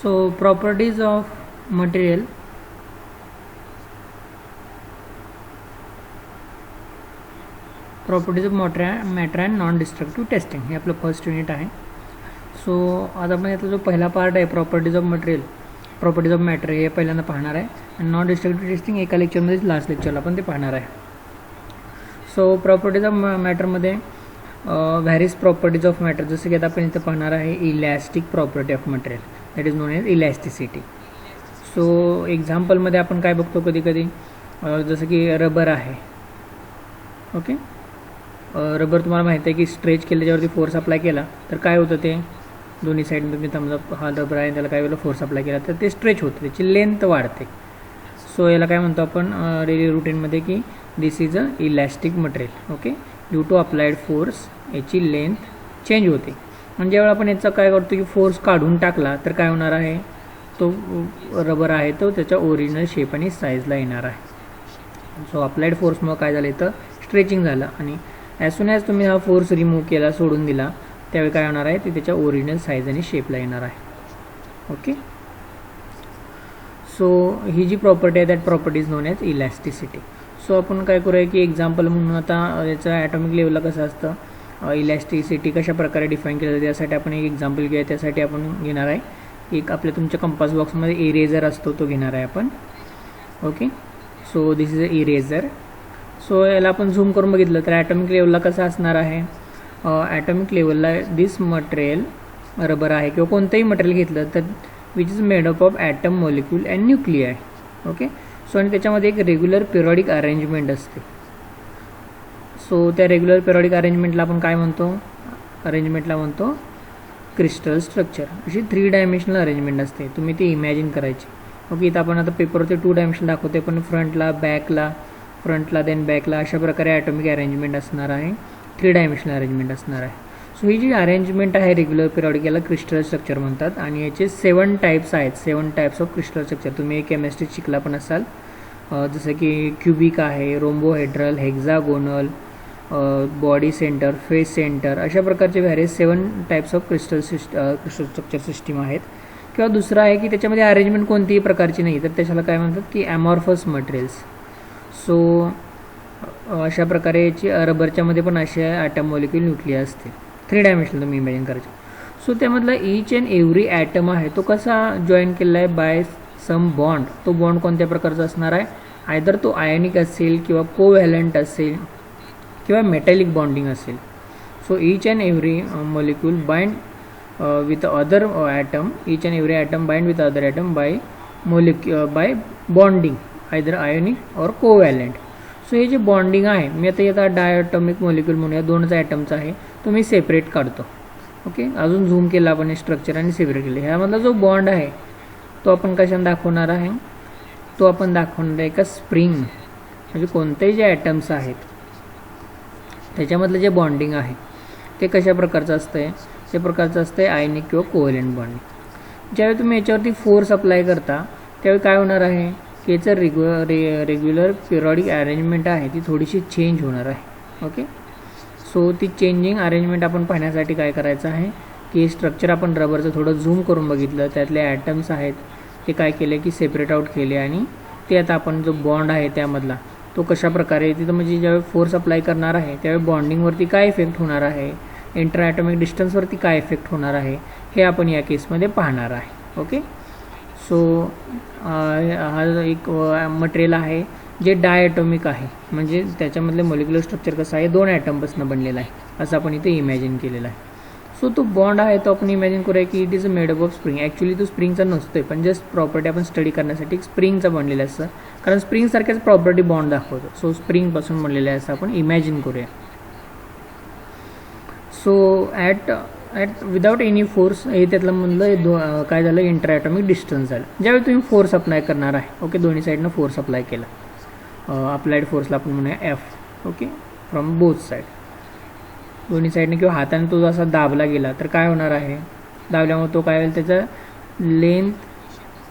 So properties of material. Properties of matter and non destructive testing हे आपलं first unit आहे. So आता आपण यातला जो पहिला पार्ट आहे properties of material, properties of matter हे पहिल्यांदा पाहणार आहे आणि नॉन डिस्ट्रक्टिव्ह टेस्टिंग एका लेक्चरमध्येच लास्ट लेक्चरला आपण ते पाहणार आहे. सो प्रॉपर्टीज ऑफ मॅटरमध्ये व्हॅरियस प्रॉपर्टीज ऑफ मॅटर, जसं की आता आपण इथं पाहणार आहे elastic property of material, that is known as elasticity. So एक्झाम्पलमध्ये आपण काय बघतो कधी कधी, जसं की रबर आहे. ओके, रबर तुम्हाला माहिती आहे की स्ट्रेच केलं त्याच्यावरती फोर्स अप्लाय केला तर काय होतं, ते दोन्ही साईड तुम्ही समजा हा रबर आहे त्याला काय वेळेला फोर्स अप्लाय केला तर ते स्ट्रेच होतं, त्याची लेंथ वाढते. सो याला काय म्हणतो आपण डेली रुटीनमध्ये की this is a elastic material. Okay, due to applied force याची लेंथ चेंज होते. म्हणजे ज्यावेळेला आपण याचा काय करतो की फोर्स काढून टाकला तर काय होणार आहे, तो रबर आहे तो त्याच्या ओरिजिनल शेप आणि साईजला येणार आहे. सो अप्लाइड फोर्समुळे काय झालं तर स्ट्रेचिंग झालं आणि ॲज सून ॲज तुम्ही हा फोर्स रिमूव्ह केला, सोडून दिला, त्यावेळी काय होणार आहे ते त्याच्या ओरिजिनल साईज आणि शेपला येणार आहे. ओके, सो ही जी प्रॉपर्टी आहे that property is known as elasticity. So आपण काय करूया की एक्झाम्पल म्हणून आता याचं ॲटॉमिक लेवलला कसं असतं, इलॅस्टिसिटी कशा प्रकारे डिफाईन केलं जातं त्यासाठी आपण एक एक्झाम्पल घेऊया. त्यासाठी आपण घेणार आहे एक आपल्या तुमच्या कंपास बॉक्समध्ये इरेझर असतो तो घेणार आहे आपण. Okay, so this is a eraser. So याला आपण झूम करून बघितलं तर ॲटॉमिक लेवलला कसं असणार आहे, ॲटॉमिक लेवलला दिस मटेरियल रबर आहे किंवा कोणतंही मटेरियल घेतलं तर which is made up of atom, molecule and nuclei. Okay, so आणि त्याच्यामध्ये एक रेग्युलर पिरियॉडिक अरेंजमेंट असते. सो त्या रेग्युलर पिरियॉडिक अरेंजमेंटला आपण काय म्हणतो, अरेंजमेंटला म्हणतो क्रिस्टल स्ट्रक्चर. अशी 3 डायमेन्शनल अरेंजमेंट असते, तुम्ही ती इमॅजिन करायची. ओके, इथं आपण आता पेपरवरती 2 डायमेन्शन दाखवते पण फ्रंटला देन बॅकला अशा प्रकारे ॲटॉमिक अरेंजमेंट असणार आहे, 3 डायमेन्शनल अरेंजमेंट असणार आहे. सो ही जी अरेंजमेंट आहे रेग्युलर पिरियॉडिक याला क्रिस्टल स्ट्रक्चर म्हणतात आणि याचे 7 टाईप्स आहेत, 7 टाईप्स ऑफ क्रिस्टल स्ट्रक्चर. तुम्ही केमिस्ट्रीत शिकला पण असाल, जसं की क्युबिक आहे, rhombohedral, hexagonal, body centre, face centre, अशा प्रकारचे various 7 types of crystal structure system आहेत. किंवा दुसरं आहे की त्याच्यामध्ये अरेंजमेंट कोणतीही प्रकारची नाही तर त्याच्याला काय म्हणतात की ॲमॉर्फस मटेरियल्स. सो अशा प्रकारे याची रबरच्यामध्ये पण अशा ॲटम, मॉलिक्यूल, न्यूक्लिया असते. 3 डायमेन्शनल तुम्ही इमॅजिन करायचे. सो त्यामधला ईच अँड एव्हरी ॲटम आहे तो कसा जॉईन केला आहे बाय सम बॉन्ड. तो बॉन्ड कोणत्या प्रकारचा असणार आहे, आयदर तो आयनिक असेल किंवा कोव्हॅलंट असेल किंवा मेटॅलिक बॉन्डिंग असेल. So each and every molecule bind with other atom, each and every atom bind with other atom by bonding either ionic or covalent. So हे जे बॉन्डिंग आहे, मी आता डायटॉमिक मॉलिक्यूल म्हणून या 2च ॲटमचा आहे तो मी सेपरेट काढतो. ओके, अजून झूम केला आपण स्ट्रक्चर आणि सेपरेट केले. ह्यामधला जो बॉन्ड आहे तो आपण कशाने दाखवणार आहे, तो आपण दाखवणार आहे का स्प्रिंग. म्हणजे कोणतेही जे ॲटम्स आहेत त्याच्यामधलं जे बॉन्डिंग आहे ते कशा प्रकारचं असतं, ते प्रकारचं असतं आयनिक किंवा कोव्हॅलंट बॉन्डिंग. ज्यावेळी तुम्ही याच्यावरती फोर्स अप्लाय करता त्यावेळी काय होणार आहे की याचं रेग्युलर पिरियॉडिक अरेंजमेंट आहे ती थोडीशी चेंज होणार आहे. ओके, सो ती चेंजिंग अरेंजमेंट आपण पाहण्यासाठी काय करायचं आहे की स्ट्रक्चर आपण रबरचं थोडं झूम करून बघितलं, त्यातले ॲटम्स आहेत ते काय केले की सेपरेट आउट केले आणि ते आता आपण जो बॉन्ड आहे त्यामधला तो कशा प्रकारे तिथं म्हणजे ज्यावेळी फोर्स अप्लाय करणार आहे त्यावेळी बॉन्डिंगवरती काय इफेक्ट होणार आहे, इंटर ॲटॉमिक डिस्टन्सवरती काय इफेक्ट होणार आहे हे आपण या केसमध्ये पाहणार आहे. ओके, सो हा एक मटेरियल आहे जे डायॲटॉमिक आहे, म्हणजे त्याच्यामधले मॉलिक्युलर स्ट्रक्चर कसं आहे 2 ॲटमपासून बनलेलं आहे असं आपण इथे इमॅजिन केलेलं आहे. सो तो बॉन्ड आहे तो आपण इमॅजिन करूया की it is a made up of spring. Actually तो स्प्रिंगचा नसतो आहे पण जस्ट प्रॉपर्टी आपण स्टडी करण्यासाठी स्प्रिंगचा बनलेला असतं, कारण स्प्रिंगसारख्याच प्रॉपर्टी बॉन्ड दाखवतो. सो स्प्रिंगपासून बनलेलं आहे असं आपण इमॅजिन करूया. So at without any force हे त्यातलं म्हणलं काय झालं, इंटर ॲटॉमिक डिस्टन्स झालं. ज्यावेळी तुम्ही फोर्स अप्लाय करणार आहे, ओके, दोन्ही साईडनं फोर्स अप्लाय केला, अप्लाइड फोर्सला आपण म्हणूया F. Okay, from both side, दोन्ही साईडने किंवा हाताने तो असा दाबला गेला तर काय होणार आहे, दाबल्यामुळे तो काय होईल त्याचा लेंथ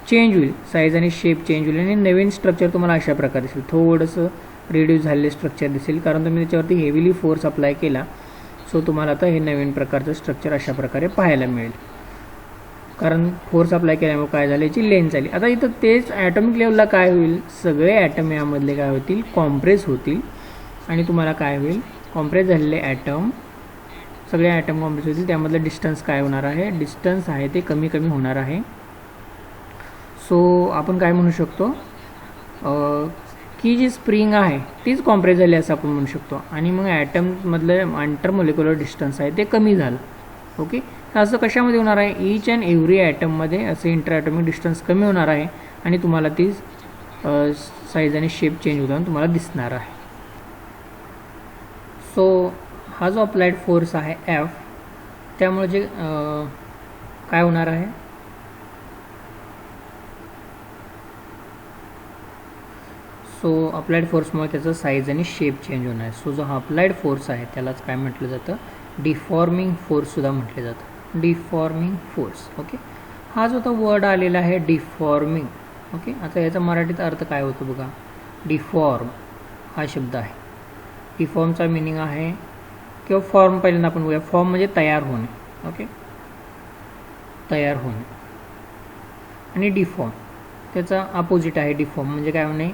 चेंज होईल, साईज आणि शेप चेंज होईल आणि नवीन स्ट्रक्चर तुम्हाला अशा प्रकारे दिसेल. थोडंसं रिड्यूस झालेलं स्ट्रक्चर दिसेल कारण तुम्ही त्याच्यावरती हेवीली फोर्स अप्लाय केला. सो तुम्हाला आता हे नवीन प्रकारचं स्ट्रक्चर अशा प्रकारे पाहायला मिळेल. कारण फोर्स अप्लाय केल्यामुळे काय झालं, याची लेंथ झाली. आता इथं तेच ॲटॉमिक लेवलला काय होईल, सगळे ॲटम यामधले काय होतील, कॉम्प्रेस होतील. आणि तुम्हाला काय होईल, कॉम्प्रेस झालेले ॲटम, सगळे ॲटम कॉम्प्रेस होतील, त्यामधलं डिस्टन्स काय होणार आहे, डिस्टन्स आहे ते कमी कमी होणार आहे. सो आपण काय म्हणू शकतो की जी स्प्रिंग आहे तीच कॉम्प्रेस झाली असं आपण म्हणू शकतो. आणि मग ॲटममधलं इंटरमॉलिक्युलर डिस्टन्स आहे ते कमी झालं. ओके, असं कशामध्ये होणार आहे, ईच अँड एव्हरी ॲटममध्ये असं इंटर ॲटॉमिक डिस्टन्स कमी होणार आहे आणि तुम्हाला ती साईज आणि शेप चेंज होताना तुम्हाला दिसणार आहे. सो हा जो अप्लाइड फोर्स आहे F, त्यामुळे जे काय होणार आहे, सो अप्लाइड फोर्समुळे त्याचं साईज आणि शेप चेंज होणार आहे. सो जो हा अप्लाइड फोर्स आहे त्यालाच काय म्हटलं जातं, डिफॉर्मिंग फोर्ससुद्धा म्हटलं जातं, डिफॉर्मिंग फोर्स. ओके, हा जो आता वर्ड आलेला आहे डिफॉर्मिंग. ओके, आता याचा मराठीत अर्थ काय होतो बघा, डिफॉर्म हा शब्द आहे. डिफॉर्मचा मिनिंग आहे किंवा फॉर्म पहिल्यांदा आपण बघूया. फॉर्म म्हणजे तयार होणे. ओके, तयार होणे. आणि डिफॉर्म त्याचा अपोजिट आहे. डिफॉर्म म्हणजे काय होणे,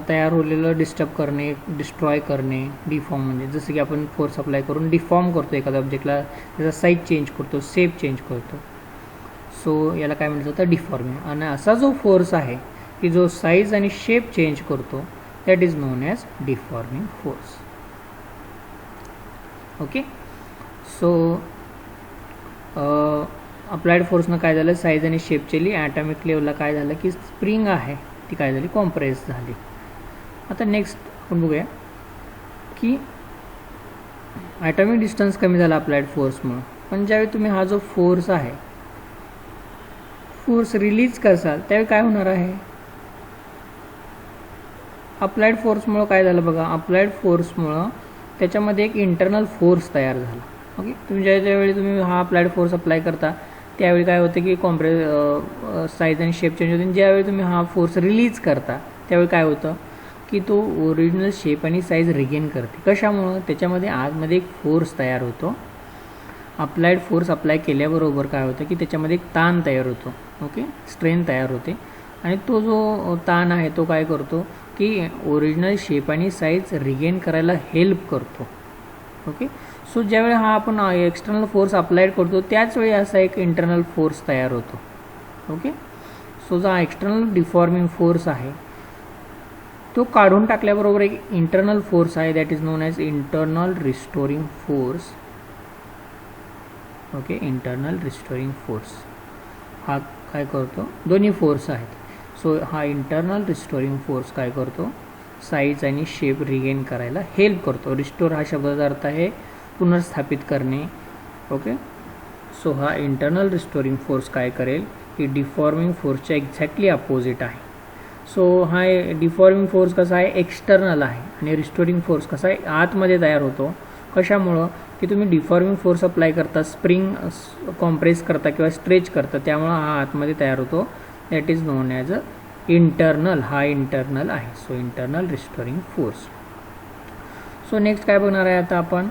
तयार होलेलं डिस्टर्ब करणे, डिस्ट्रॉय करणे. डिफॉर्म म्हणजे जसं की आपण फोर्स अप्लाय करून डिफॉर्म करतो एखाद्या ऑब्जेक्टला, त्याचा साईज चेंज करतो, शेप चेंज करतो. सो याला काय म्हटलं जातं, डिफॉर्मिंग. आणि असा जो फोर्स आहे की जो साईज आणि शेप चेंज करतो, that is known as deforming force. Okay, so applied फोर्सनं काय झालं, साईज आणि शेप चेली. ॲटॉमिक लेवलला काय झालं की स्प्रिंग आहे ती काय झाली, कॉम्प्रेस झाली. आता नेक्स्ट आपण बघूया की ॲटॉमिक डिस्टन्स कमी झाला अप्लाइड फोर्समुळं, पण ज्यावेळी तुम्ही हा जो फोर्स आहे, फोर्स रिलीज करसाल त्यावेळी काय होणार आहे, अप्लाइड फोर्समुळं काय झालं बघा, अप्लाइड फोर्समुळं त्याच्यामध्ये एक इंटरनल फोर्स तयार झाला. ओके, तुम्ही ज्यावेळी तुम्ही हा अप्लाइड फोर्स अप्लाय करता त्यावेळी काय होतं की साईज आणि शेप चेंज होते. ज्यावेळी तुम्ही हा फोर्स रिलीज करता त्यावेळी काय होतं की तो ओरिजिनल शेप आणि साईज रिगेन करते. कशामुळं, त्याच्यामध्ये आतमध्ये एक फोर्स तयार होतो. अप्लाइड फोर्स अप्लाय केल्याबरोबर काय होतं की त्याच्यामध्ये एक ताण तयार होतो. ओके, स्ट्रेन तयार होते. आणि तो जो ताण आहे तो काय करतो की ओरिजिनल शेप आणि साईज रिगेन करायला हेल्प करतो. ओके, सो ज्यावेळी हा आपण एक्सटर्नल फोर्स अप्लाइड करतो त्याच वेळी असा एक इंटरनल फोर्स तयार होतो. ओके, सो जो एक्सटर्नल डिफॉर्मिंग फोर्स आहे तो काढून टाकल्याबरोबर एक इंटरनल फोर्स आहे, that is known as internal restoring force. Okay, internal restoring force हा काय करतो, दोन्ही फोर्स आहेत. सो हा इंटरनल रिस्टोरिंग फोर्स काय करतो, साईज आणि शेप रिगेन करायला हेल्प करतो. रिस्टोर हा शब्दाचा अर्थ आहे पुनर्स्थापित करणे. ओके, सो हा इंटरनल रिस्टोरिंग फोर्स काय करेल की डिफॉर्मिंग फोर्सच्या एक्झॅक्टली अपोजिट आहे. सो हा डिफॉर्मिंग फोर्स कसा आहे, एक्सटर्नल आहे. आणि रिस्टोरिंग फोर्स कसा आहे, आतमध्ये तयार होतो. कशामुळं की तुम्ही डिफॉर्मिंग फोर्स अप्लाय करता, स्प्रिंग कॉम्प्रेस करता किंवा स्ट्रेच करता, त्यामुळं हा आतमध्ये तयार होतो. That is known as a internal. हा इंटरनल आहे. So internal restoring force. So next काय बघणार आहे आता आपण,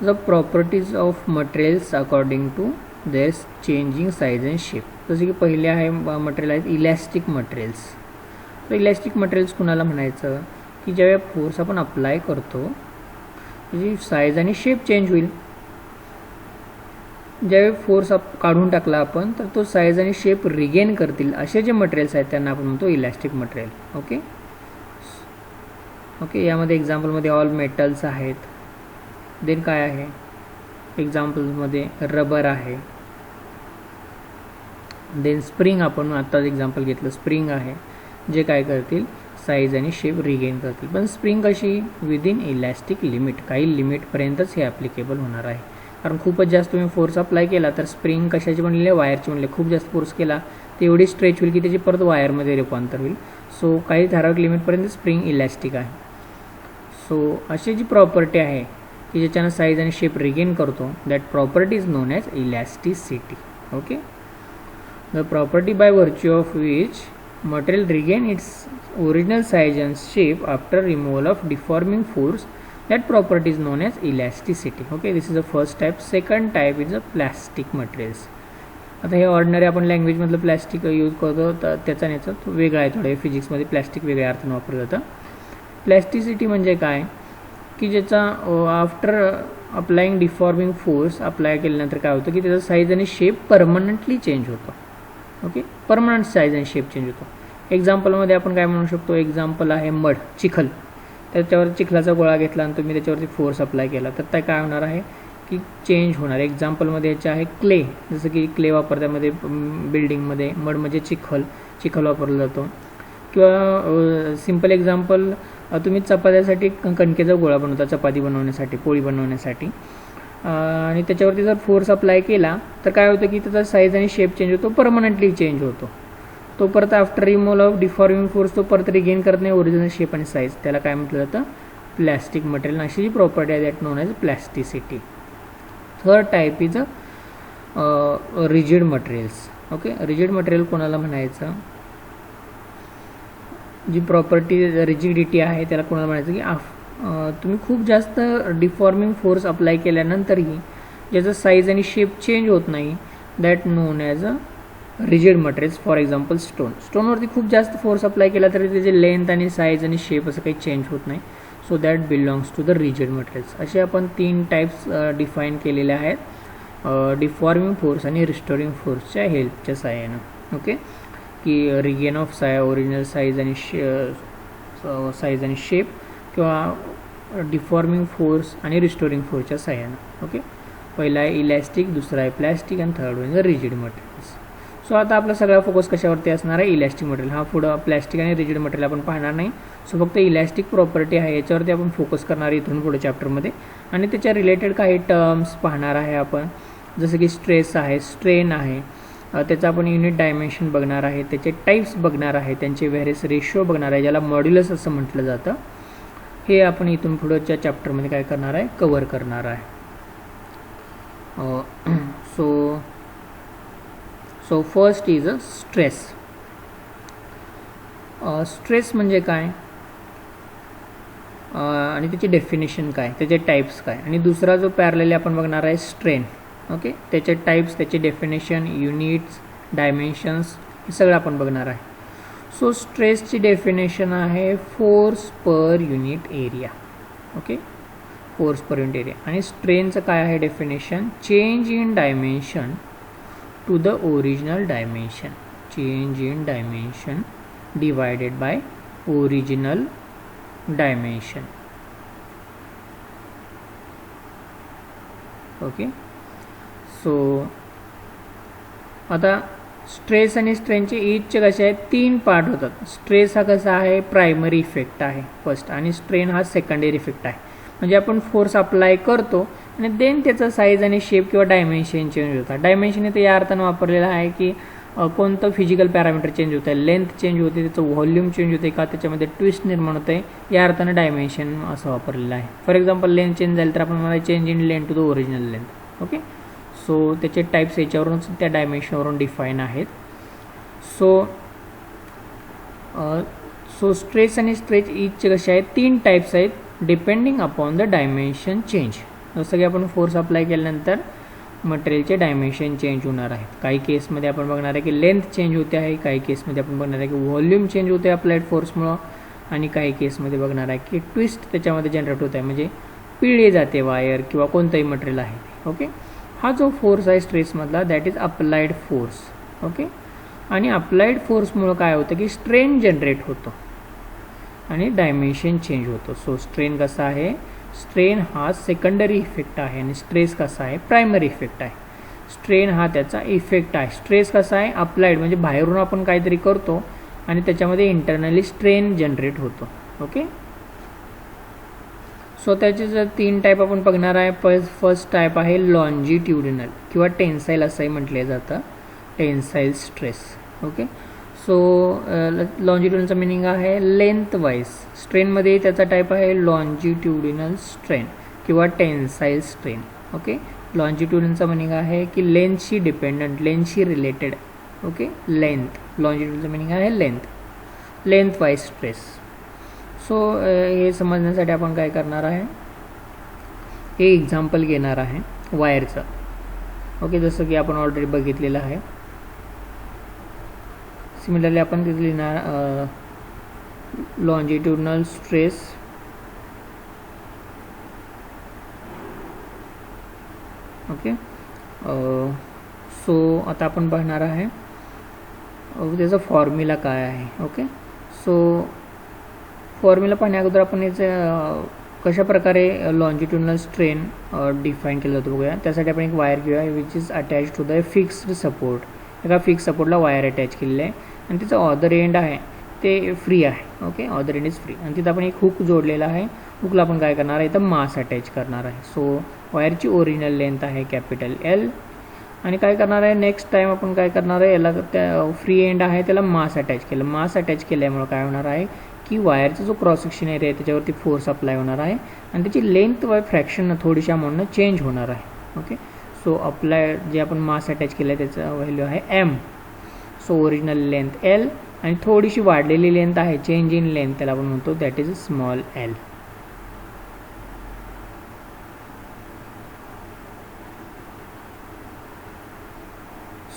the properties of materials according to their changing size and shape. जसे की पहिले आहे मटेरियल आहेत इलॅस्टिक मटेरियल्स. तर इलॅस्टिक मटेरियल्स कुणाला म्हणायचं की ज्यावेळी फोर्स आपण अप्लाय करतो त्याची साईज आणि शेप चेंज होईल. ज्यावेळी फोर्स काढून टाकला आपण तर तो साईज आणि शेप रिगेन करतील असे जे मटेरियल्स आहेत त्यांना आपण म्हणतो इलॅस्टिक मटेरियल. ओके, ओके, यामध्ये एक्झाम्पलमध्ये ऑल मेटल्स आहेत. देन काय आहे, एक्झाम्पल्समध्ये रबर आहे. देन स्प्रिंग, आपण आत्ताच एक्झाम्पल घेतलं, स्प्रिंग आहे, जे काय करतील साईज आणि शेप रिगेन करतील. पण स्प्रिंग कशी, विदिन इलॅस्टिक लिमिट, काही लिमिटपर्यंतच हे ॲप्लिकेबल होणार आहे. कारण खूपच जास्त तुम्ही फोर्स अप्लाय केला तर स्प्रिंग कशाची बनलेली आहे, वायरची बनलेली. खूप जास्त फोर्स केला तर एवढी स्ट्रेच होईल की त्याची परत वायरमध्ये रूपांतर होईल. सो काही ठराविक लिमिटपर्यंत स्प्रिंग इलॅस्टिक आहे. सो अशी जी प्रॉपर्टी आहे की ज्याच्यानं साईज आणि शेप रिगेन करतो, that property is known as elasticity. Okay, the property bye virtue of which material regain its original size and shape after removal of deforming force, that property is known as elasticity. Okay, this is the first type. Second type is the plastic materials. आता हे ordinary आपण लँग्वेजमधलं plastic use करतो, तर त्याचा याचा वेगळा आहे. थोडे फिजिक्समध्ये प्लॅस्टिक वेगळ्या अर्थानं वापरलं जातं. प्लॅस्टिसिटी म्हणजे काय की ज्याचा after applying deforming force apply केल्यानंतर काय होतं की त्याचा साईज आणि शेप परमनंटली चेंज होतो. ओके, परमनंट साईज आणि शेप चेंज होतो. एक्झाम्पलमध्ये आपण काय म्हणू शकतो, एक्झाम्पल आहे मड, चिखल. त्याच्यावर चिखलाचा गोळा घेतला आणि तुम्ही त्याच्यावरती फोर्स अप्लाय केला तर त्या काय होणार आहे की चेंज होणार. एक्झाम्पलमध्ये याचे आहे क्ले, जसं की क्ले वापरत्यामध्ये बिल्डिंगमध्ये. मड म्हणजे चिखल वापरला जातो. किंवा सिम्पल एक्झाम्पल, तुम्ही चपात्यासाठी कणकेचा गोळा बनवता, चपाती बनवण्यासाठी, पोळी बनवण्यासाठी, आणि त्याच्यावरती जर फोर्स अप्लाय केला तर काय होतं की त्याचा साईज आणि शेप चेंज होतो, परमनंटली चेंज होतो. तो परत after removal of deforming force तो परत रिगेन करत नाही ओरिजिनल शेप आणि साईज. त्याला काय म्हटलं जातं, प्लॅस्टिक मटेरियल. अशी जी प्रॉपर्टी आहे that known as plasticity. Third type is rigid materials. Okay, rigid material कोणाला म्हणायचं, जी प्रॉपर्टी रिजिडिटी आहे त्याला कोणाला म्हणायचं की तुम्ही खूप जास्त डिफॉर्मिंग फोर्स अप्लाय केल्यानंतरही ज्याचं साईज आणि शेप चेंज होत नाही, that known as a rigid materials. For example स्टोनवरती खूप जास्त फोर्स अप्लाय केला तरी त्याचे लेंथ आणि साईज आणि शेप असं काही चेंज होत नाही. So that belongs to the rigid materials. असे आपण 3 टाईप्स डिफाईन केलेले आहेत, डिफॉर्मिंग फोर्स आणि रिस्टोरिंग फोर्सच्या हेल्पच्या सहाय्यानं. ओके, की रिगेन ऑफ ओरिजिनल साईज आणि शेप किंवा डिफॉर्मिंग फोर्स आणि रिस्टोरिंग फोर्सच्या सहाय्यानं. ओके, पहिला आहे इलॅस्टिक, दुसरा आहे प्लॅस्टिक आणि थर्ड म्हणजे रिजिड मटेरियल्स. सो आता आपला सगळा फोकस कशावरती असणार आहे, इलॅस्टिक मटेरियल. हा पुढं प्लॅस्टिक आणि रिजिड मटेरियल आपण पाहणार नाही. सो फक्त इलॅस्टिक प्रॉपर्टी आहे याच्यावरती आपण फोकस करणार आहे इथून पुढे चॅप्टरमध्ये. आणि त्याच्या रिलेटेड काही टर्म्स पाहणार आहे आपण, जसं की स्ट्रेस आहे, स्ट्रेन आहे, त्याचं आपण युनिट डायमेन्शन बघणार आहे, त्याचे टाईप्स बघणार आहे, त्यांचे व्हेरियस रेशो बघणार आहे, ज्याला मॉड्युलस असं म्हटलं जातं. हे आपण इथून पुढच्या चॅप्टरमध्ये काय करणार आहे, कव्हर करणार आहे. So first is a stress. Stress म्हणजे काय आणि त्याची डेफिनेशन काय, त्याचे टाईप्स काय. आणि दुसरा जो पॅरलली आपण बघणार आहे स्ट्रेन. ओके, त्याचे टाईप्स, त्याचे डेफिनेशन, युनिट्स, डायमेन्शन्स हे सगळं आपण बघणार आहे. सो स्ट्रेसची डेफिनेशन आहे force per unit area. Okay, force per unit area. आणि स्ट्रेनचं काय आहे definition, change in dimension to the original dimension. Change in dimension divided by original dimension. Okay, so आता स्ट्रेस आणि स्ट्रेनचे ईचचे कसे आहेत, 3 पार्ट होतात. स्ट्रेस हा कसा आहे, प्रायमरी इफेक्ट आहे फर्स्ट, आणि स्ट्रेन हा सेकंडरी इफेक्ट आहे. म्हणजे आपण फोर्स अप्लाय करतो आणि देन त्याचा साईज आणि शेप किंवा डायमेन्शन चेंज होतात. डायमेन्शन इथे या अर्थानं वापरलेलं आहे की कोणतं फिजिकल पॅरामीटर चेंज होतं आहे, लेंथ चेंज होते, त्याचं व्हॉल्यूम चेंज होते का, त्याच्यामध्ये ट्विस्ट निर्माण होतं आहे, या अर्थानं डायमेन्शन असं वापरलेलं आहे. फॉर एक्झाम्पल लेंथ चेंज झाली तर आपण मला change in length to the original length. Okay, so त्याचे टाईप्स याच्यावरूनच त्या डायमेन्शनवरून डिफाईन आहेत. सो स्ट्रेस आणि स्ट्रेच ईचचे कसे आहेत, 3 टाईप्स आहेत depending upon the dimension change. जसं की आपण फोर्स अप्लाय केल्यानंतर मटेरियलचे डायमेन्शन चेंज होणार आहेत. काही केसमध्ये आपण बघणार आहे की लेंथ चेंज होते आहे, काही केसमध्ये आपण बघणार आहे की व्हॉल्यूम चेंज होते अप्लाइड फोर्समुळं, आणि काही केसमध्ये बघणार आहे की ट्विस्ट त्याच्यामध्ये जनरेट होत आहे, म्हणजे पिळली जाते वायर किंवा कोणतंही मटेरियल आहे. ओके, हा जो फोर्स आहे स्ट्रेसमधला that is applied force. Okay, आणि अप्लाइड फोर्समुळं काय होतं की स्ट्रेन जनरेट होतो आणि डायमेन्शन चेंज होतो. सो स्ट्रेन कसा आहे, स्ट्रेन हा सेकंडरी इफेक्ट आहे आणि स्ट्रेस कसा आहे, प्रायमरी इफेक्ट आहे. स्ट्रेन हा त्याचा इफेक्ट आहे. स्ट्रेस कसा आहे, अप्लाइड म्हणजे बाहेरून आपण काहीतरी करतो आणि त्याच्यामध्ये इंटरनली स्ट्रेन जनरेट होतो. ओके, सो त्याचे जर 3 टाईप आपण बघणार आहे. फर्स्ट टाईप आहे लॉन्जिट्युडिनल किंवा टेन्साईल असंही म्हटलं जातं, टेन्साईल स्ट्रेस. ओके, सो लॉन्जिट्युडिनलचा मिनिंग आहे लेंथ वाईज. स्ट्रेनमध्ये त्याचा टाईप आहे लॉन्जिट्युडिनल स्ट्रेन किंवा टेन्साईल स्ट्रेन. ओके, लॉन्जिट्युडिनलचा मिनिंग आहे की लेंथशी डिपेंडंट, लेंथशी रिलेटेड. ओके, लेंथ, लॉन्जिट्युडिनलचा मिनिंग आहे लेंथ वाईज स्ट्रेस. सो हे समजण्यासाठी आपण काय करणार आहे, हे एक्झाम्पल घेणार आहे वायरचं. ओके, जसं की आपण ऑलरेडी बघितलेलं आहे. सिमिलरली आपण तिथे लिहिणार लॉन्जिट्युडनल स्ट्रेस ओके. सो आता आपण पाहणार आहे त्याचा फॉर्म्युला काय आहे. ओके, सो फॉर्म्युला पाहण्या अगोदर आपण याचं कशा प्रकारे लॉन्जिट्युडनल स्ट्रेन डिफाईन केलं जातं बघूया. त्यासाठी आपण एक वायर घेऊया which is attach to the fixed support. एका फिक्स सपोर्टला वायर अटॅच केलेलं आहे आणि तिचं ऑदर एंड आहे ते फ्री आहे. Okay, other end is free आणि तिथं आपण एक हुक जोडलेला आहे. हुकला आपण काय करणार आहे, इथं मास अटॅच करणार आहे. सो वायरची ओरिजिनल लेंथ आहे कॅपिटल L आणि काय करणार आहे नेक्स्ट टाइम आपण काय करणार आहे, याला त्या फ्री एंड आहे त्याला मास अटॅच केलं. मास अटॅच केल्यामुळे काय होणार आहे की वायरचा जो क्रॉस सेक्शन एरिया आहे त्याच्यावरती फोर्स अप्लाय होणार आहे आणि त्याची लेंथ बाय फ्रॅक्शन थोडीशा अमाऊंटनं चेंज होणार आहे. ओके, सो अप्लाय जे आपण मास अटॅच केलं आहे त्याचं व्हॅल्यू आहे M. So original length L आणि थोडीशी वाढलेली लेंथ आहे चेंज इन लेंथ त्याला आपण म्हणतो that is small L.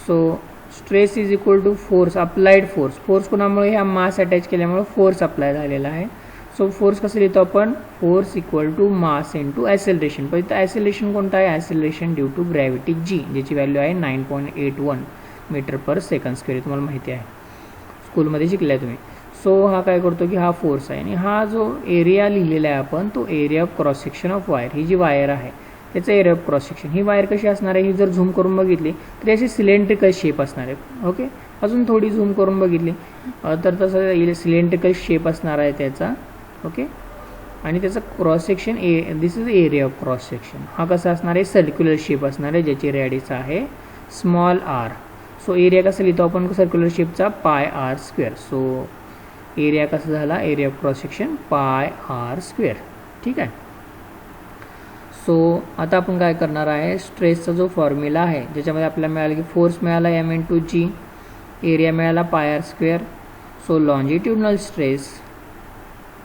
So stress is equal to force applied force. Force कोणामुळे ह्या मास अटॅच केल्यामुळे फोर्स अप्लाय झालेला आहे. सो फोर्स कसं लिहितो आपण, force equal to mass into acceleration. पण इथं ॲसेलरेशन कोणतं आहे, acceleration due to gravity G ज्याची व्हॅल्यू आहे 9.81 मीटर पर सेकंड स्क्वेअर. तुम्हाला माहिती आहे स्कूलमध्ये शिकलाय तुम्ही. सो हा काय करतो की हा फोर्स आहे आणि हा जो एरिया लिहिलेला आहे आपण तो area of cross section of wire. ही जी वायर आहे त्याचं एरिया ऑफ क्रॉस सेक्शन. ही वायर कशी असणार आहे, ही जर झूम करून बघितली तर अशी सिलेंड्रिकल शेप असणार आहे. ओके, अजून थोडी झूम करून बघितली तर तसं सिलेंड्रिकल शेप असणार आहे त्याचा. ओके, आणि त्याचं cross section this is area of cross section. हा कसा असणार आहे, सर्क्युलर शेप असणार आहे ज्याची रेडियस आहे स्मॉल r. सो एरिया कसं लिहितो आपण सर्क्युलर शेपचा πr². सो एरिया कसा झाला, area of cross section πr². ठीक आहे. सो आता आपण काय करणार आहे, स्ट्रेसचा जो फॉर्म्युला आहे ज्याच्यामध्ये आपल्याला मिळालं की फोर्स मिळाला M इंटू G, एरिया मिळाला πr². So longitudinal stress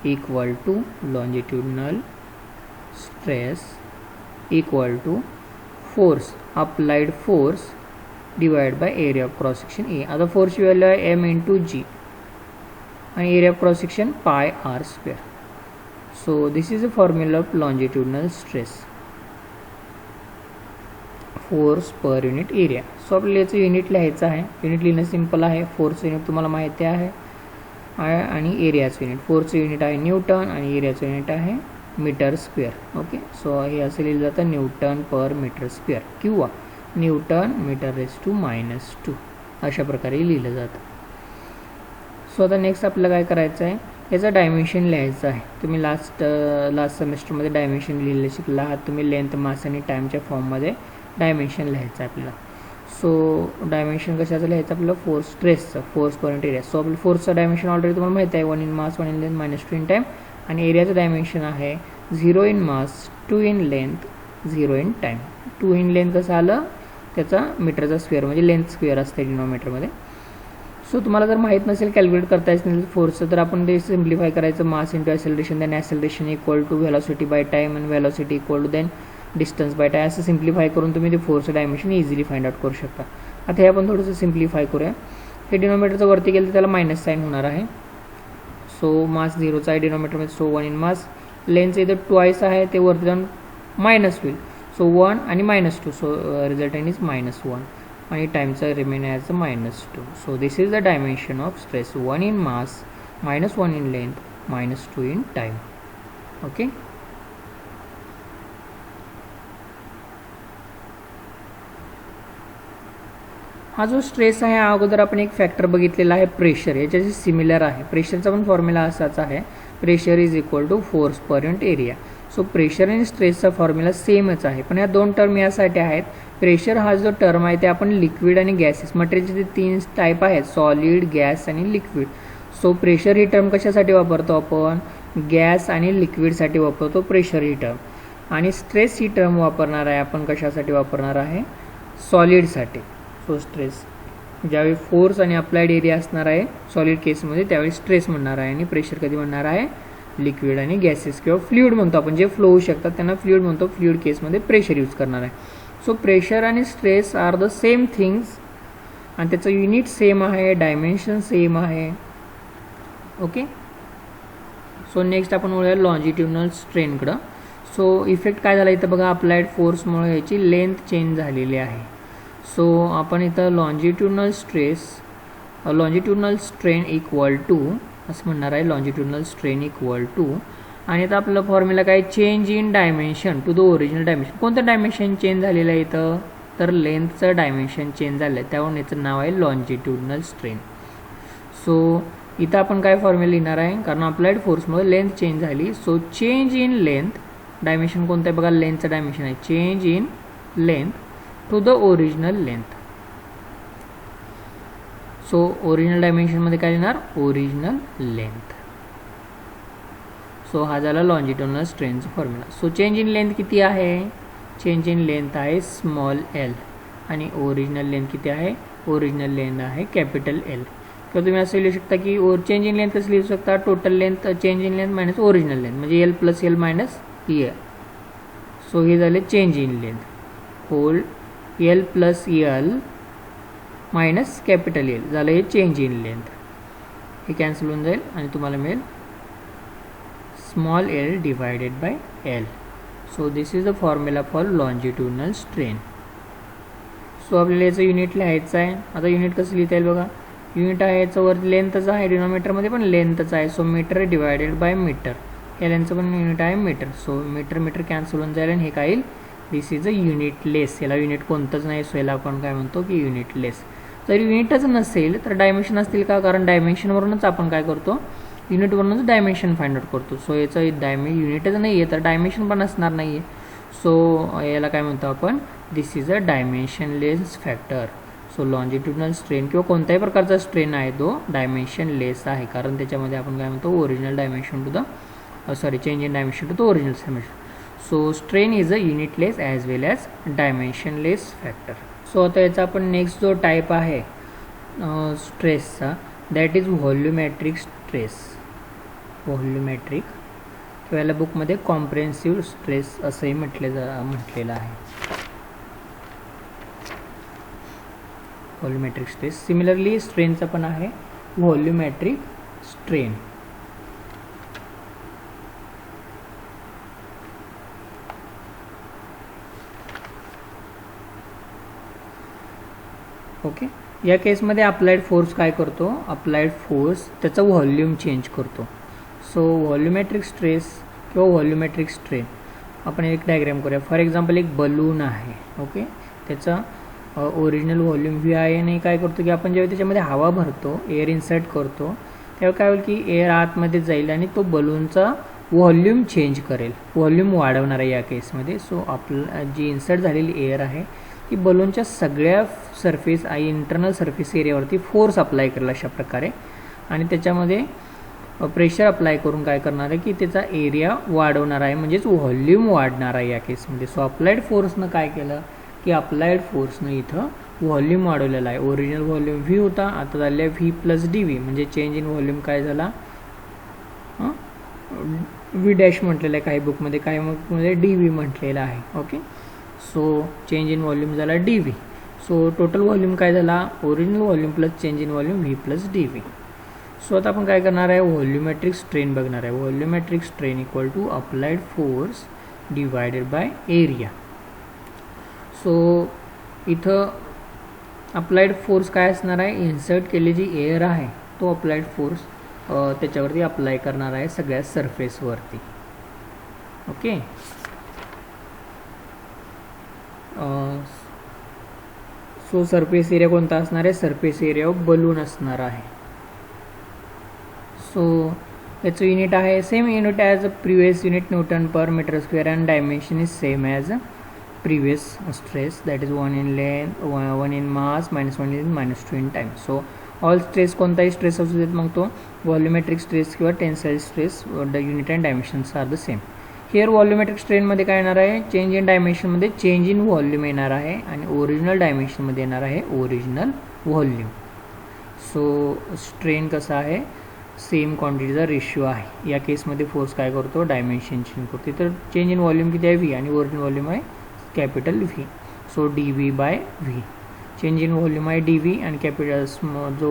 equal to longitudinal stress equal to force applied force divide by area of cross section A. आता फोर्सची व्हॅल्यू आहे M इंटू G आणि area of cross section πr². So this is a formula of longitudinal stress force per unit area. सो आपल्याला याचं unit लिहायचं आहे. Unit लिहिणं सिंपल आहे. फोर्सचं युनिट तुम्हाला माहिती आहे आणि एरियाचं युनिट. फोर्सचं युनिट आहे न्यूटन आणि एरियाचं युनिट आहे मीटर स्क्वेअर. ओके, सो हे असं लिहिलं जातं न्यूटन पर मीटर स्क्वेअर किंवा न्यूटन मीटर रेज टू -2 अशा प्रकारे लिहिलं जातं. सो आता नेक्स्ट आपल्याला काय करायचं आहे, याचं डायमेन्शन लिहायचं आहे. तुम्ही लास्ट सेमिस्टरमध्ये डायमेन्शन लिहिलं शिकला आहात तुम्ही. लेंथ, मास आणि टाईमच्या फॉर्ममध्ये डायमेन्शन लिहायचं आहे आपल्याला. सो डायमेन्शन कशाचं लिहायचं आपल्याला, फोर्स स्ट्रेसचं, force per unit area. So आपलं फोर्सचं डायमेन्शन ऑलरेडी तुम्हाला माहिती आहे 1 in mass 1 in length -2 in time आणि एरियाचं डायमेन्शन आहे 0 in mass 2 in length 0 in time. 2 in length कसं आलं, त्याचा मीटरचा स्क्वेअर म्हणजे लेंथ स्क्वेअर असते डिनॉमिनेटरमध्ये. सो तुम्हाला जर माहीत नसेल कॅल्क्युलेट करता येत नसेल फोर्सचं तर आपण ते सिम्प्लिफाय करायचं. Mass into acceleration, then acceleration equal to velocity by time आणि velocity equal to then distance by time. असं सिम्प्लिफाय करून तुम्ही ते फोर्सचं डायमेन्शन इझिली फाइंड आउट करू शकता. आता हे आपण थोडंसं सिम्प्लिफाय करूया. हे डिनॉमिनेटरचं वरती गेलं तर त्याला मायनस साईन होणार आहे. सो मास 0चा आहे डिनॉमिनेटरमध्ये. सो 1 इन मास. लेंथचं इथं ट्वाईस आहे ते वरती जाऊन मायनस होईल. सो 1 आणि -2. सो रिझल्टंट इज -1 आणि टाईमचं remain as -2. So this is the dimension of stress 1 in mass -1 in length -2 in time. Okay, हा जो स्ट्रेस आहे हा अगोदर आपण एक फॅक्टर बघितलेला आहे प्रेशर, याच्याशी सिमिलर आहे. प्रेशरचा पण फॉर्म्युला असाच आहे, pressure is equal to force per unit area. So pressure आणि स्ट्रेसचा फॉर्म्युला सेमच आहे, पण ह्या दोन टर्म यासाठी आहेत. प्रेशर हा जो टर्म आहे ते आपण लिक्विड आणि गॅसेस मटेरियलचे 3 टाईप आहेत, सॉलिड, गॅस आणि लिक्विड. सो प्रेशर ही टर्म कशासाठी वापरतो आपण, गॅस आणि लिक्विडसाठी वापरतो प्रेशर ही टर्म. आणि स्ट्रेस ही टर्म वापरणार आहे आपण कशासाठी वापरणार आहे, सॉलिडसाठी. सो स्ट्रेस ज्यावेळी फोर्स आणि अप्लाइड एरिया असणार आहे सॉलिड केसमध्ये त्यावेळी स्ट्रेस म्हणणार आहे आणि प्रेशर कधी म्हणणार आहे, लिक्विड आणि गॅसेस किंवा फ्लुइड म्हणतो आपण, जे फ्लो होऊ शकतात त्यांना फ्लुइड म्हणतो. फ्लुइड केसमध्ये प्रेशर यूज करणार आहे. सो प्रेशर आणि stress are the same things आणि त्याचं युनिट सेम आहे, डायमेन्शन सेम आहे. ओके. सो नेक्स्ट आपण वळूया लॉन्जिट्युडनल स्ट्रेनकडं. सो इफेक्ट काय झाला इथं बघा, अप्लाइड फोर्समुळे याची लेंथ चेंज झालेली आहे. सो आपण इथं लॉन्जिट्युडनल स्ट्रेन इक्वल टू असं म्हणणार आहे, लॉन्जिट्युडनल स्ट्रेन इक्वल टू, आणि आता आपलं फॉर्म्युला काय, change in dimension to the original dimension. कोणतं डायमेन्शन चेंज झालेलं आहे इथं, तर लेंथचं डायमेन्शन चेंज झालं आहे, त्यावरून याचं नाव आहे लॉन्जिट्युडनल स्ट्रेन. सो इथं आपण काय फॉर्म्युला लिहिणार आहे, कारण अप्लाइड फोर्समुळे लेंथ चेंज झाली. So change in length, dimension कोणतं आहे बघा, लेंथचं डायमेन्शन आहे, change in length to the original length. So original डायमेन्शनमध्ये काय लिहिणार, ओरिजिनल लेंथ. सो हा झाला लॉन्जिट्युडनल स्ट्रेनचा formula. So change in length किती आहे, चेंज इन लेंथ आहे स्मॉल एल, आणि ओरिजिनल लेंथ किती आहे, ओरिजिनल लेंथ आहे कॅपिटल एल. किंवा तुम्ही असं लिहू शकता की चेंज इन लेंथ कसं लिहू शकता, total length change in length minus original length, म्हणजे L plus L minus L. So हे झाले change in length, whole L plus L minus capital L झालं हे चेंज इन लेंथ. हे कॅन्सल होऊन जाईल आणि तुम्हाला मिळेल small L divided by L. So this is the formula for longitudinal strain. So आपल्याला याचं युनिट लिहायचं आहे. आता युनिट कसं लिहिता येईल बघा, युनिट आहे याचं वर लेंथचं आहे, डिनॉमिनेटरमध्ये पण लेंथचं आहे. So metre divided by metre, या लेंथचं पण युनिट आहे metre. So metre metre cancel होऊन जाईल आणि हे काय येईल, दिस इज अ युनिटलेस. याला युनिट कोणतंच नाही, सो याला आपण काय म्हणतो की युनिटलेस. जर युनिटच नसेल तर डायमेन्शन असतील का, कारण डायमेन्शनवरूनच आपण काय करतो, युनिटवरूनच डायमेन्शन फाइंड आउट करतो. सो याचं युनिटच नाही आहे तर डायमेन्शन पण असणार नाही आहे. सो याला काय म्हणतो आपण, this is a dimensionless factor. So longitudinal strain किंवा कोणत्याही प्रकारचा स्ट्रेन आहे तो डायमेन्शनलेस आहे, कारण त्याच्यामध्ये आपण काय म्हणतो, original dimension to the change in dimension to the original dimension. So strain is a unitless as well as dimensionless factor. So आता याचा आपण नेक्स्ट जो टाईप आहे स्ट्रेसचा, that is volumetric stress. Volumetric किंवा याला बुकमध्ये कॉम्प्रेन्सिव्ह स्ट्रेस असंही म्हटलेलं आहे. व्हॉल्युमेट्रिक स्ट्रेस. सिमिलरली स्ट्रेनचा पण आहे व्हॉल्युमेट्रिक स्ट्रेन. ओके. या केसमध्ये अप्लाइड फोर्स काय करतो, अप्लाइड फोर्स त्याचा व्हॉल्यूम चेंज करतो. सो व्हॉल्युमेट्रिक स्ट्रेस किंवा व्हॉल्युमेट्रिक स्ट्रेन आपण एक डायग्राम करूया. फॉर एक्झाम्पल एक बलून आहे. ओके. त्याचा ओरिजिनल व्हॉल्यूम व्ही आहे आणि काय करतो की आपण जेव्हा त्याच्यामध्ये हवा भरतो, एअर इन्सर्ट करतो, तेव्हा काय होईल की एअर आतमध्ये जाईल आणि तो बलूनचा व्हॉल्यूम चेंज करेल, व्हॉल्यूम वाढवणार आहे या केसमध्ये. सो आपलं जी इन्सर्ट झालेली एअर आहे ती बलूनच्या सगळ्या सरफेस आणि इंटरनल सरफेस एरियावरती फोर्स अप्लाय करेल अशा प्रकारे, आणि त्याच्यामध्ये प्रेशर अप्लाय करून काय करणार आहे की त्याचा एरिया वाढवणार आहे, म्हणजेच व्हॉल्यूम वाढणार आहे या केसमध्ये. सो अप्लाइड फोर्सनं काय केलं की अप्लाइड फोर्सनं इथं व्हॉल्यूम वाढवलेला आहे. ओरिजिनल व्हॉल्यूम व्ही होता, आता झालेला आहे व्ही प्लस डी व्ही, म्हणजे चेंज इन व्हॉल्यूम काय झाला, व्ही डॅश म्हटलेलं आहे काही बुकमध्ये, काही बुकमध्ये डी व्ही म्हटलेलं आहे. Okay. So change in volume झाला D V. So total volume काय झाला, original volume plus change in volume V plus D V. So आता आपण काय करणार आहे, व्हॉल्युमेट्रिक स्ट्रेन बघणार आहे. Volumetric strain equal to applied force divided by area. So इथं अप्लाइड फोर्स काय असणार आहे, इन्सर्ट केलेली जी एअर आहे तो अप्लाइड फोर्स त्याच्यावरती अप्लाय करणार आहे सगळ्या सरफेसवरती. ओके. सो सरफेस एरिया कोणता असणार आहे, सरफेस एरिया ऑफ बलून असणार आहे. सो याचं युनिट आहे same unit as a previous unit, newton per metre square, and dimension is same as a previous stress, that is 1 in length, 1 in mass, -1 in -2 in time. So all stress कोणताही stress असू देत मग तो volumetric stress किंवा tensile stress, the unit and dimensions are the same. Here volumetric स्ट्रेनमध्ये काय येणार आहे, चेंज इन डायमेन्शनमध्ये चेंज इन व्हॉल्यूम येणार आहे, आणि ओरिजिनल डायमेन्शनमध्ये येणार आहे ओरिजिनल व्हॉल्यूम. सो स्ट्रेन कसा आहे, सेम क्वांटिटीचा रेशिओ आहे. या केसमध्ये फोर्स काय करतो, डायमेन्शन चेंज करतो. तर चेंज इन व्हॉल्यूम किती आहे व्ही, आणि ओरिजिनल व्हॉल्यूम आहे capital V. So dv/v. Change in volume आहे dv आणि कॅपिटल जो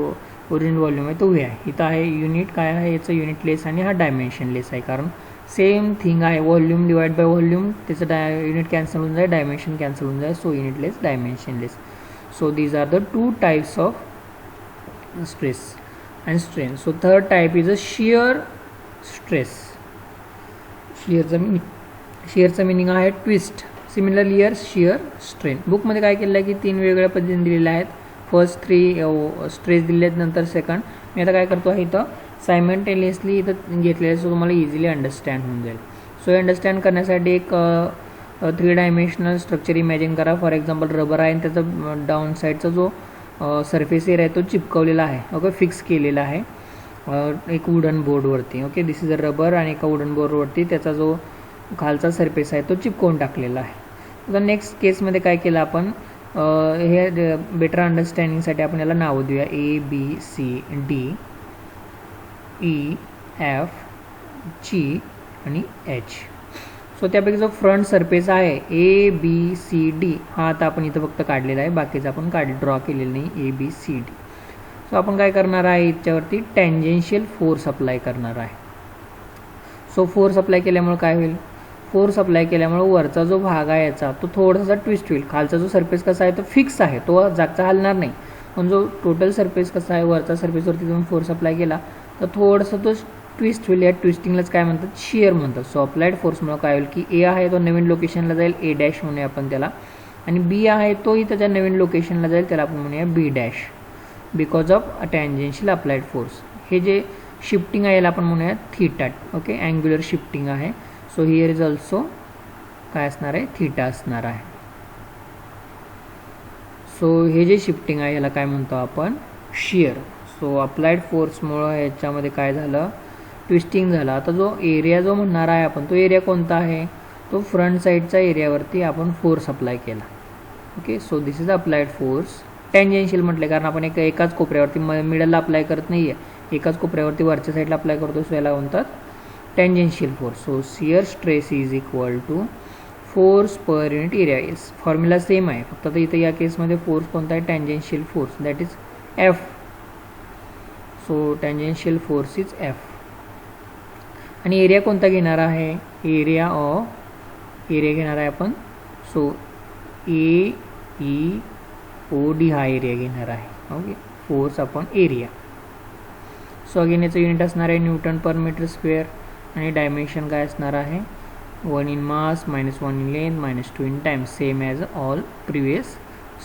ओरिजिनल व्हॉल्यूम आहे तो v आहे. इथं आहे युनिट काय आहे, याचं युनिटलेस आणि हा डायमेन्शनलेस आहे, कारण सेम थिंग आहे. व्हॉल्यूम डिवाइड बाय व्हॉल्यूम, त्याचं युनिट कॅन्सल होऊन जाईल, डायमेन्शन कॅन्सल होऊन जाईल. So unitless, dimensionless. So these are the two types of stress and strain. So third type is a shear stress. shearचा meaning आहे twist. Similarly here shear strain. बुकमध्ये काय केलेलं आहे की 3 वेगवेगळ्या पद्धतीने दिलेल्या आहेत. फर्स्ट 3 स्ट्रेस दिले आहेत, नंतर सेकंड. मी आता काय करतो आहे इथं सायमल्टेनियसली इथं घेतलेलं, सो तुम्हाला इझिली अंडरस्टँड होऊन जाईल. सो हे अंडरस्टँड करण्यासाठी एक 3 डायमेन्शनल स्ट्रक्चर इमॅजिन करा. फॉर एक्झाम्पल रबर आहे आणि त्याचा डाऊन साईडचा जो सरफेस एरिया आहे तो चिपकवलेला आहे, ओके, फिक्स केलेला आहे एक वुडन बोर्डवरती. Okay, this is a rubber आणि एका वुडन बोर्डवरती त्याचा जो खालचा सरफेस आहे तो चिपकवून टाकलेला आहे. आता नेक्स्ट केसमध्ये काय केलं आपण, हे बेटर अंडरस्टँडिंगसाठी आपण याला नावं देऊया ABCD EF G आणि H. सो त्यापैकी जो फ्रंट सरफेस आहे ABCD हा आता आपण इथं फक्त काढलेला आहे, बाकीचं आपण ड्रॉ केलेलं नाही ABCD. सो आपण काय करणार आहे, याच्यावरती टँजेन्शियल फोर्स अप्लाय करणार आहे. सो फोर्स अप्लाय केल्यामुळे काय होईल, फोर्स अप्लाय केल्यामुळे वरचा जो भाग आहे याचा तो थोडासा ट्विस्ट होईल. खालचा जो सरफेस कसा आहे तो फिक्स आहे, तो जागचा हलणार नाही. पण जो टोटल सरफेस कसा आहे, वरचा सरफेसवरती तुम्ही फोर्स अप्लाय केला तर थोडासा तो ट्विस्ट होईल. या ट्विस्टिंगलाच काय म्हणतात, शिअर म्हणतात. सो अप्लाइड फोर्समुळे काय होईल की ए आहे तो नवीन लोकेशनला जाईल, A' म्हणूया आपण त्याला, आणि बी आहे तोही त्याच्या नवीन लोकेशनला जाईल, त्याला आपण म्हणूया B', because of a tangential applied force. हे जे शिफ्टिंग आहे याला आपण म्हणूया थीटा. ओके, अँग्युलर शिफ्टिंग आहे. सो हिअर इज ऑल्सो काय असणार आहे, थीटा असणार आहे. सो हे जे शिफ्टिंग आहे याला काय म्हणतो आपण, शिअर. सो अप्लाइड फोर्समुळं याच्यामध्ये काय झालं, ट्विस्टिंग झालं. आता जो एरिया जो म्हणणार आहे आपण, तो एरिया कोणता आहे, तो फ्रंट साईडच्या एरियावरती आपण फोर्स अप्लाय केला. Okay, so this is applied force. Tangential म्हटले कारण आपण एकाच कोपऱ्यावरती मिडलला अप्लाय करत नाही आहे, एकाच कोपऱ्यावरती वरच्या साईडला अप्लाय करतो. सो याला म्हणतात tangential force. So shear stress is equal to force per unit area. Formula same आहे, फक्त आता इथं या केसमध्ये फोर्स कोणता आहे, tangential force, that is F. So tangential force is F. आणि एरिया कोणता घेणार आहे, एरिया घेणार आहे आपण. सो AEOD हा एरिया घेणार आहे. Okay, force upon area. So again याचं युनिट असणार आहे न्यूटन पर मीटर स्क्वेअर आणि डायमेन्शन काय असणार आहे, 1 in mass minus 1 in length minus 2 in time, same as all previous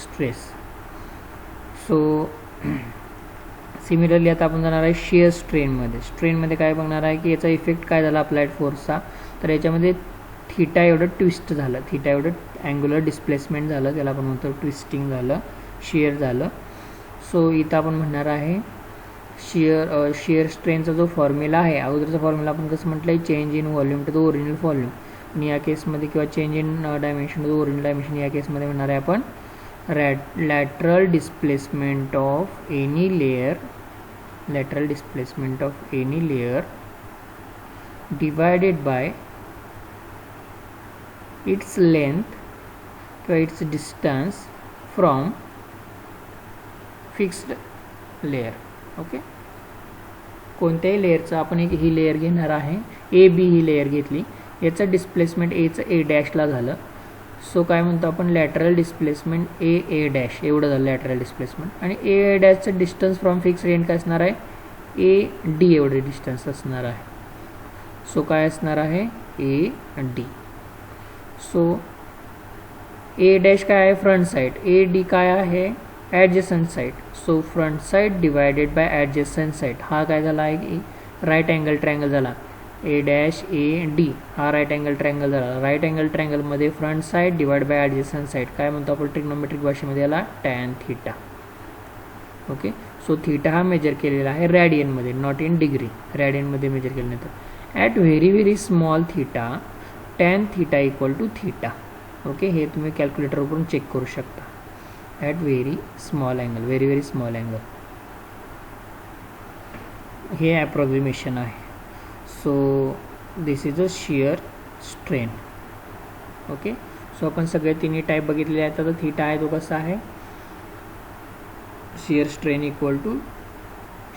stress. So similarly आता आपण जाणार आहे शिअर स्ट्रेनमध्ये. स्ट्रेनमध्ये काय बघणार आहे की याचा इफेक्ट काय झाला अप्लाइड फोर्सचा, तर याच्यामध्ये थीटा एवढं ट्विस्ट झालं, थीटा एवढं अँग्युलर डिस्प्लेसमेंट झालं, त्याला आपण म्हणतो ट्विस्टिंग झालं, शिअर झालं. सो इथं आपण म्हणणार आहे शिअर स्ट्रेनचा जो फॉर्म्युला आहे, अगोदरचा फॉर्म्युला आपण कसं म्हटलं आहे, change in volume to the original volume. आणि या केसमध्ये किंवा change in dimension to the original dimension, या केसमध्ये म्हणणार आहे आपण lateral displacement of any layer divided by its length or its distance from fixed layer. Okay, कोणत्याही लेअरचा आपण ही लेअर घेणार आहे, AB ही लेअर घेतली, याचं डिस्प्लेसमेंट Aचं A' झालं. सो काय म्हणतो आपण, लॅटरल डिस्प्लेसमेंट A' एवढं झालं लॅटरल डिस्प्लेसमेंट. आणि A''चं डिस्टन्स फ्रॉम फिक्स रेंज काय असणार आहे, AD एवढे डिस्टन्स असणार आहे. सो काय असणार आहे, AD. सो A' काय आहे, फ्रंट साईड, AD काय आहे, adjacent side. So front side divided by adjacent side, हा काय झाला आहे, राईट अँगल ट्रायंगल झाला. A'AD हा राईट अँगल ट्रायंगल झाला. राईट अँगल ट्रायंगलमध्ये front side divide by adjacent side काय म्हणतो आपण ट्रिग्नोमेट्रिक भाषेमध्ये याला, tan theta. Okay, so theta हा मेजर केलेला आहे रॅडियनमध्ये, नॉट इन डिग्री, रॅडियनमध्ये मेजर केल्यानंतर. At very small theta tan theta equal to theta. Okay, हे तुम्ही कॅल्क्युलेटरवरून चेक करू शकता. ॲट व्हेरी स्मॉल अँगल, हे ॲप्रॉक्सिमेशन आहे. So this is a shear strain. Okay, so आपण सगळे तिन्ही टाईप बघितलेले आहेत. आता थीटा आहे तो कसा आहे, shear strain equal to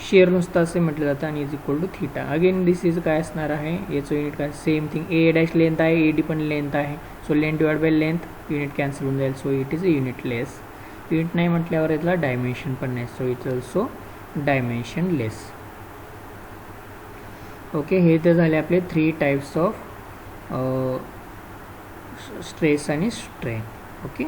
shear नुसतं असे म्हटलं जातं आणि is equal to theta. Again this is काय असणार आहे, याचं युनिट काय, same thing, A dash length आहे, ए डी पण लेंथ आहे. So length divide by length unit cancel होऊन जाईल. So it is unitless. Unit नाही म्हटल्यावर याला डायमेन्शन पण नाही. So it's also dimensionless. Okay, हे तर झाले आपले 3 टाईप्स ऑफ स्ट्रेस आणि स्ट्रेन. ओके.